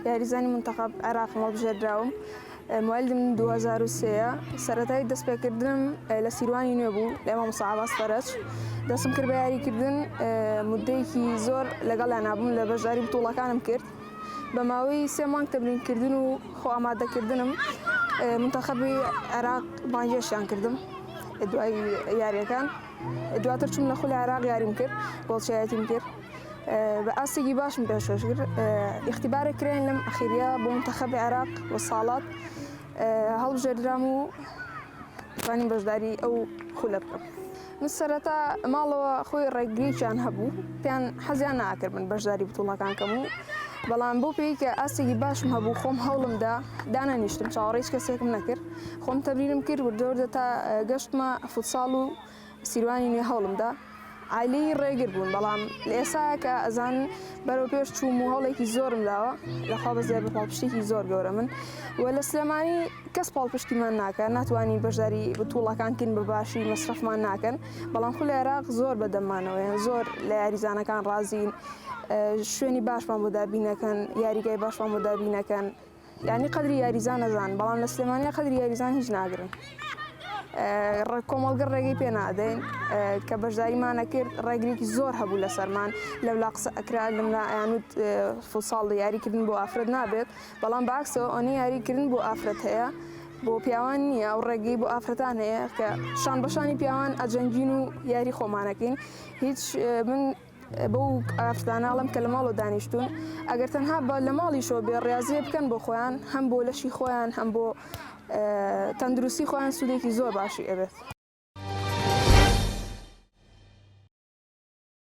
یاریزانی منتەخەب عێراقم هەڵبژێردراوم. موالدم 2003 سەرەتای دەستپێکردنم لە سیروانی نوێ بوو لە ئێمە مصعب فەرەج. دەستم کرد بە یاریکردن مودەیەکی زۆر لەگەڵیان نابووم لە بەشداری بتوڵەکانم کرد. بە ماوەی 3 مانگ تەمرینکردن و خۆ ئامادەکردنم منتەخەبی عێراق بانگێشیان کردم دوای یاریەکان. دواتر چوم لە خولای عێراق یاریم کرد، گۆڵچایەتیم کرد. بە ئاستێکی باشم پێشکەش کرد. ئیختیبارێک کرێن لەم ئەخیریە بۆ منتەخەبی عێراق بە ساڵات هەڵبژێردرام و توانیم بەشداری ئەو خولە بکەم. من سەرەتا ماڵەوە خۆی ڕێگریکیان هەبوو، پێیان حەزیان ناکرد من بەشداری بتوڵەکان کەم و بەڵام بۆ پێی کە ئاستێکی باشم هەبوو خۆم هەوڵمدا دانەنیشتم، چاوەڕێی هیچ کەسێکم نەکرد، خۆم تەمرینم کرد وردە تا گەشتمە فوتساڵ و سیروانی نوێ هەوڵمدا. عایلەی ڕێگر بوون، بەڵام لە ئێستا کە ئەزانن بەرەو پێش چووم و هەوڵێکی زۆرم داوە لەخوا بەزیاد بە پاڵپشتێکی زۆر گەورە من و لە سلێمانی کەس پاڵپشتیمان ناکە، ناتوانین بەشداری بتوڵەکانکن بە باشی مەسرەفمان ناکەن، بەڵام خولای عێراق زۆر بەدەممانەوەیە، زۆر لە یاریزانەکان ڕازین، شوێنی باشمان بۆ دابینەکەن، یاریگای باشمان بۆ دابینەکەن، یعنی قەدری یاریزان نەزان، بەڵام لە سلێمانیا قەدری یاریزان هیچ ناگرن. کۆمەڵگە ڕێگەی پێ نادەین کە بەشداریمانە کرد، ڕێگرێکی زۆر هەبوو لە سەرمان لەولا قسە ئەکرا لەم یانوت فوتساڵ یاریکردن بۆ ئافرەت نابێت، بەڵام بەعکسەوە ئەوەی یاریکردن بۆ ئافرەت هەیە بۆ پیاوان نییە، ئەو ڕێگەی بۆ ئافرەتان هەیە کە شان بەشانی پیاوان ئەجەنگین و یاری خۆمانەکەین. هیچ من بەو ئافرەتاناڵم کە لە ماڵەوە دانیشتون ئەگەر تەنها لە ماڵیشەوە بێ ڕاضیە بکەن بۆ خۆیان، هەم بۆ لەشی خۆیان هەم بۆ تەندروستی خۆیان سوودێکی زۆر باشی ئەبێت.